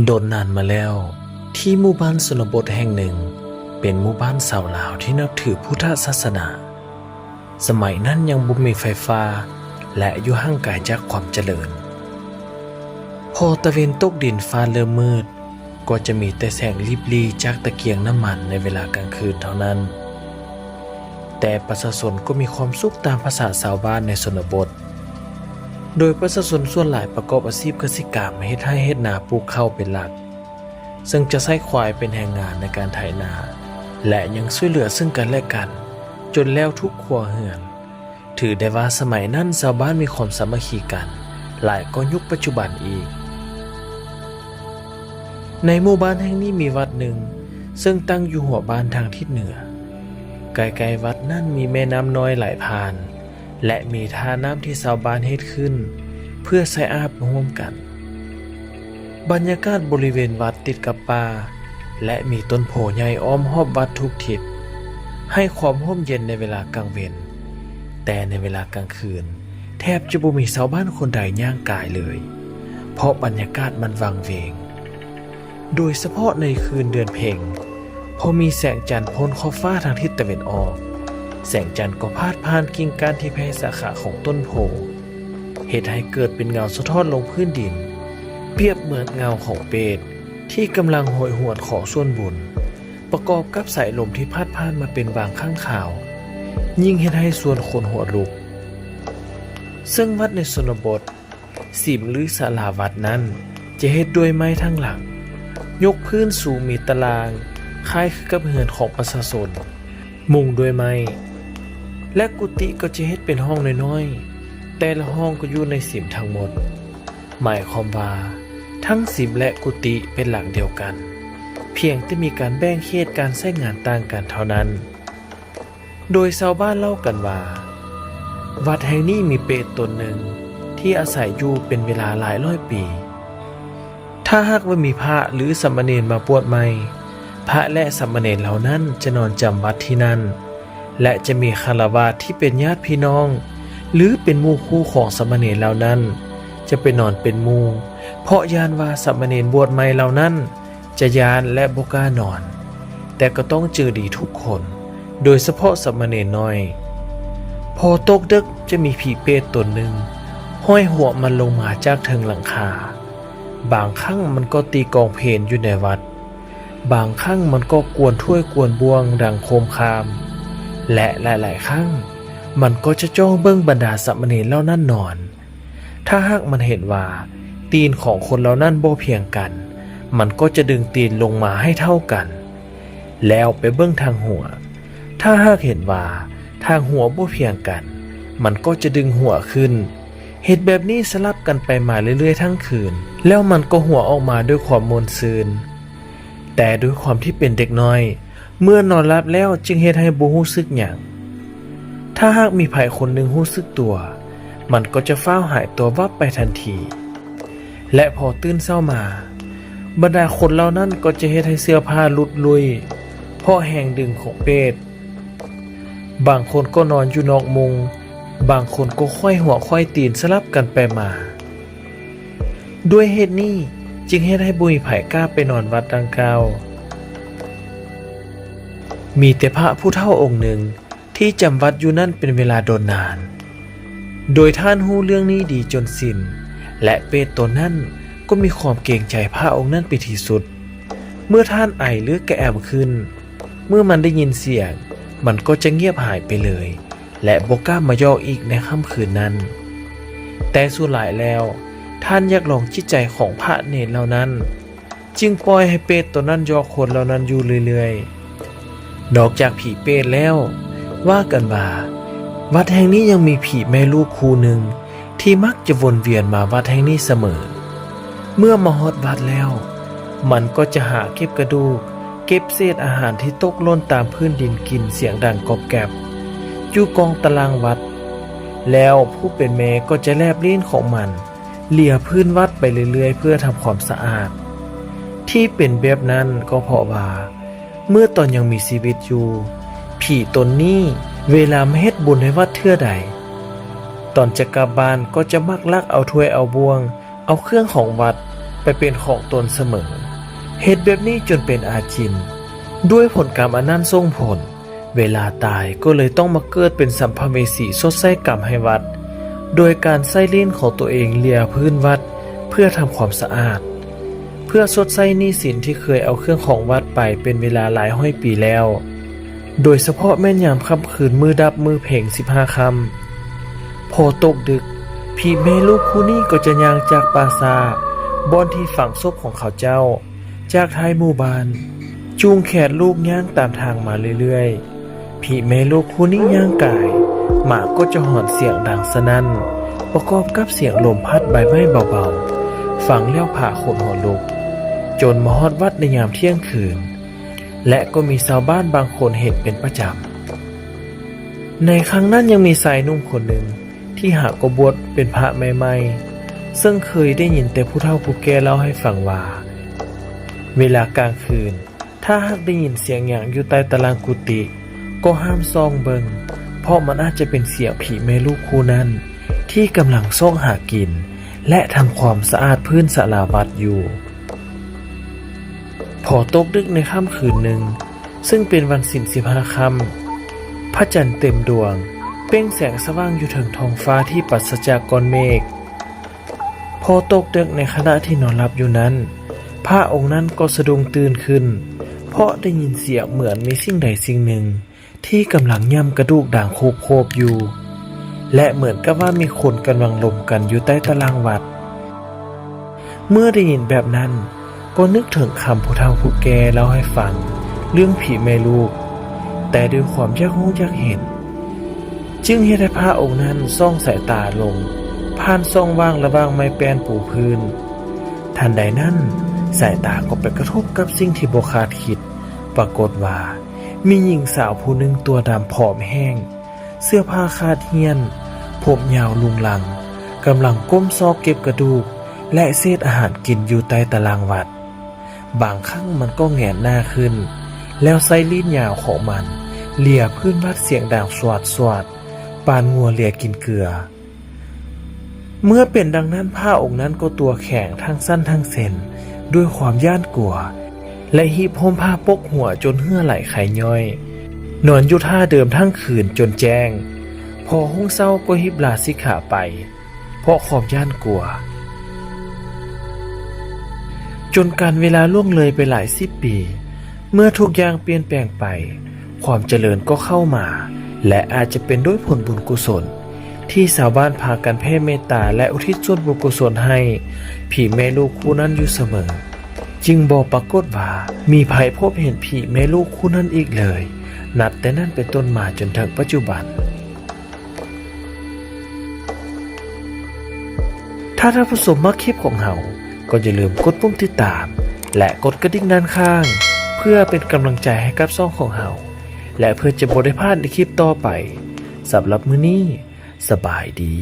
โดนนานมาแล้วที่หมู่บ้านชนบทแห่งหนึ่งเป็นหมู่บ้านชาวลาวที่นับถือพุทธศาสนาสมัยนั้นยังบ่มีไฟฟ้าและอยู่ห่างไกลจากความเจริญพอตะเวนตกดินฟ้าเริ่มมืดก็จะมีแต่แสงลิบลีจากตะเกียงน้ำมันในเวลากลางคืนเท่านั้นแต่ประชาชนก็มีความสุขตามภาษาชาวบ้านในชนบทโดยประชาชนส่วนหลายประกอบอาชีพเกษตรกรรมเฮ็ดไร่เฮ็ดนาปลูกข้าวเป็นหลักซึ่งจะใช้ควายเป็นแรงงานในการไถนาและยังช่วยเหลือซึ่งกันและกันจนแล้วทุกครัวเรือนถือได้ว่าสมัยนั้นชาวบ้านมีความสามัคคีกันหลายกว่ายุคปัจจุบันอีกในหมู่บ้านแห่งนี้มีวัดหนึ่งซึ่งตั้งอยู่หัวบ้านทางทิศเหนือไกลๆวัดนั้นมีแม่น้ำน้อยไหลผ่านและมีท่าน้ำที่ชาวบ้านเฮ็ดขึ้นเพื่อใช้อาบร่วมกันบรรยากาศบริเวณวัดติดกับป่าและมีต้นโพใหญ่อ้อมรอบวัดทุกทิศให้ความร่มเย็นในเวลากลางเวนแต่ในเวลากลางคืนแทบจะบ่มีชาวบ้านคนใดย่างกายเลยเพราะบรรยากาศมันวังเวงโดยเฉพาะในคืนเดือนเพ็ญพอมีแสงจันทร์พ้นขอบฟ้าทางทิศตะวันออกแสงจันทร์ก็พาดผ่านกิ่งก้านที่แผ่สาขาของต้นโพเหตุให้เกิดเป็นเงาสะท้อนลงพื้นดินเปรียบเหมือนเงาของเปรตที่กำลังโหยหวนขอส่วนบุญประกอบกับสายลมที่พัดผ่านมาเป็นบางข้างข่าวยิ่งเห็นให้ส่วนคนหัวลุกซึ่งวัดในชนบทสิมหรือศาลาวัดนั้นจะเฮ็ดด้วยไม้ทั้งหลังยกพื้นสูงมีตารางคล้ายคือกับเรือนของประชาชนมุงด้วยไม้และกุฏิก็จะเฮ็ดเป็นห้องน้อยๆแต่ละห้องก็อยู่ในสิมทั้งหมดหมายความว่าทั้งสิมและกุฏิเป็นหลังเดียวกันเพียงแต่มีการแบ่งเขตการใช้งานต่างกันเท่านั้นโดยชาวบ้านเล่ากันว่าวัดแห่งนี้มีเปรตตนหนึ่งที่อาศัยอยู่เป็นเวลาหลายร้อยปีถ้าหากว่ามีพระหรือสามเณรมาบวชใหม่พระและสามเณรเหล่านั้นจะนอนจำวัดที่นั่นและจะมีฆราวาสที่เป็นญาติพี่น้องหรือเป็นหมู่คู่ของสามเณรเหล่านั้นจะไปนอนเป็นหมู่เพราะยานว่าสามเณรบวชใหม่เหล่านั้นจะยานและบ่กล้านอนแต่ก็ต้องเจอดีทุกคนโดยเฉพาะสามเณรน้อยพอตกดึกจะมีผีเปรตตนหนึ่งห้อยหัวมันลงมาจากเทิงหลังคาบางครั้งมันก็ตีกองเพลนอยู่ในวัดบางครั้งมันก็กวนถ้วยกวนบวงดังโคมคามและหลายๆครั้งมันก็จะจ้องเบิ่งบรรดาสามเณรเหล่านั้นนอนถ้าหากมันเห็นว่าตีนของคนเหล่านั้นบ่เพียงกันมันก็จะดึงตีนลงมาให้เท่ากันแล้วไปเบิ่งทางหัวถ้าหากเห็นว่าทางหัวบ่เพียงกันมันก็จะดึงหัวขึ้นเหตุแบบนี้สลับกันไปมาเรื่อยๆทั้งคืนแล้วมันก็หัวออกมาด้วยความมนต์ซืนแต่ด้วยความที่เป็นเด็กน้อยเมื่อนอนหลับแล้วจึงเฮ็ดให้บ่รู้สึกหยังถ้าหากมีไผคนหนึ่งรู้สึกตัวมันก็จะฟ้าวหายตัววับไปทันทีและพอตื่นเช้ามาบรรดาคนเหล่านั้นก็จะเฮ็ดให้เสื้อผ้าหลุดลุยเพราะแห่งดึงของเปรตบางคนก็นอนอยู่นอกมุงบางคนก็ค่อยหัวค่อยตีนสลับกันไปมาด้วยเหตุนี้จึงเฮ็ดให้บ่มีไผกล้าไปนอนวัดดังกล่าวมีแต่พระผู้เฒ่าองค์หนึ่งที่จำวัดอยู่นั่นเป็นเวลาโดนนานโดยท่านรู้เรื่องนี้ดีจนสิ้นและเปรตตนนั้นก็มีความเกรงใจพระองค์นั้นเป็นที่สุดเมื่อท่านไอหรือกระแอมขึ้นเมื่อมันได้ยินเสียงมันก็จะเงียบหายไปเลยและบ่กล้ามายอกอีกในค่ำคืนนั้นแต่ส่วนหลายแล้วท่านอยากลองจิตใจของพระเนรเหล่านั้นจึงปล่อยให้เปรตตัวนั้นยอกคนเหล่านั้นอยู่เรื่อยๆนอกจากผีเปรตแล้วว่ากันว่าวัดแห่งนี้ยังมีผีแม่ลูกคู่หนึ่งที่มักจะวนเวียนมาวัดแห่งนี้เสมอเมื่อมาฮอดวัดแล้วมันก็จะหาเก็บกระดูกเก็บเศษอาหารที่ตกหล่นตามพื้นดินกินเสียงดังกอบแกบอยู่กองตารางวัดแล้วผู้เป็นแม่ก็จะแลบลิ้นของมันเลี่ยพื้นวัดไปเรื่อยๆเพื่อทำความสะอาดที่เป็นแบบนั้นก็เพราะว่าเมื่อตอนยังมีชีวิตอยู่ผีตนนี้เวลามาเฮ็ดบุญในวัดเทื่อใดตอนจะกลับบ้านก็จะมักลักเอาถ้วยเอาบวงเอาเครื่องของวัดไป ไปเป็นของตนเสมอเหตุแบบนี้จนเป็นอาจินด้วยผลกรรมอันนั้นส่งผลเวลาตายก็เลยต้องมาเกิดเป็นสัมภเวสีสดใส่กรรมให้วัดโดยการใส่ลิ้นของตัวเองเลียพื้นวัดเพื่อทำความสะอาดเพื่อชดใช้หนี้สินที่เคยเอาเครื่องของวัดไปเป็นเวลาหลายร้อยปีแล้วโดยเฉพาะแม่นยามค่ำคืนมือดับมือเพ่ง15 ค่ำพอตกดึกพี่แม่ลูกคู่นี้ก็จะย่างจากปราสาทบ่อนที่ฝังศพของเขาเจ้าจากท้ายหมู่บ้านจูงแขนลูกย่างตามทางมาเรื่อยๆพี่แม่ลูกคู่นี้ย่างกายหมาก็จะหอนเสียงดังสนั่นประกอบกับเสียงลมพัดใบไม้เบาๆฝังแล้วผ่าขนหัวลุกจนมาฮอดวัดในยามเที่ยงคืนและก็มีชาวบ้านบางคนเห็นเป็นประจำในครั้งนั้นยังมีชายหนุ่มคนหนึ่งที่หากบวชเป็นพระใหม่ๆซึ่งเคยได้ยินแต่ผู้เฒ่าผู้แก่เล่าให้ฟังว่าเวลากลางคืนถ้าหากได้ยินเสียงอย่างอยู่ใต้ตารางกุฏิก็ห้ามส่องเบิงเพราะมันอาจจะเป็นเสียงผีแม่ลูกคู่นั้นที่กำลังส่องหากินและทำความสะอาดพื้นศาลาวัดอยู่พอตกดึกในค่ำคืนหนึ่งซึ่งเป็นวันศีล15 ค่ำพระจันทร์เต็มดวงเปล่งแสงสว่างอยู่ถึงท้องฟ้าที่ปราศจากก้อนเมฆพอตกดึกในขณะที่นอนหลับอยู่นั้นพระองค์นั้นก็สะดุ้งตื่นขึ้นเพราะได้ยินเสียงเหมือนมีสิ่งใดสิ่งหนึ่งที่กำลังย่ำกระดูกด่างโคบๆอยู่และเหมือนกับว่ามีคนกำลังลมกันอยู่ใต้ตารางวัดเมื่อได้ยินแบบนั้นก็นึกถึงคำผู้เฒ่าผู้แก่เล่าให้ฟังเรื่องผีแม่ลูกแต่ด้วยความอยากรู้อยากเห็นจึงเฮ็ดให้พระองค์นั้นส่องสายตาลงผ่านช่องว่างระหว่างไม้แป้นปูพื้นทันใดนั้นสายตาก็ไปกระทบกับสิ่งที่บ่คาดคิดปรากฏว่ามีหญิงสาวผู้หนึ่งตัวดำผอมแห้งเสื้อผ้าคาดเหียนผมยาวลุงลังกำลังก้มซอกเก็บกระดูกและเศษอาหารกินอยู่ใต้ตารางวัดบางครั้งมันก็แหงนหน้าขึ้นแล้วใช้ลิ้นยาวของมันเลียพื้นวัดเสียงดังสวดสวดปานงัวเลียกินเกลือเมื่อเป็นดังนั้นผ้าองค์นั้นก็ตัวแข็งทั้งสั้นทั้งเส้นด้วยความย่านกลัวและหีบห่มผ้าปกหัวจนเหื่อไหลไขย่อยนอนอยู่ท่าเดิมทั้งคืนจนแจ้งพอหุ้งเศร้าก็หิบลาสิกขาไปเพราะความย่านกลัวจนการเวลาล่วงเลยไปหลาย10 ปีเมื่อทุกอย่างเปลี่ยนแปลงไปความเจริญก็เข้ามาและอาจจะเป็นด้วยผลบุญกุศลที่ชาวบ้านพากันแผ่เมตตาและอุทิศส่วนบุญกุศลให้ผีแม่ลูกคู่นั้นอยู่เสมอจึงบอกปรากฏว่ามีภัยพบเห็นผีแม่ลูกคู่นั้นอีกเลยนับแต่นั้นเป็นต้นมาจนถึงปัจจุบันถ้าท่านผู้ชมมักคลิปของเราก็อย่าลืมกดปุ่มติดตามและกดกระดิ่งด้านข้างเพื่อเป็นกำลังใจให้กับช่องของเราและเพื่อจะบ่ได้พลาดในคลิปต่อไปสำหรับมื้อนี้สบายดี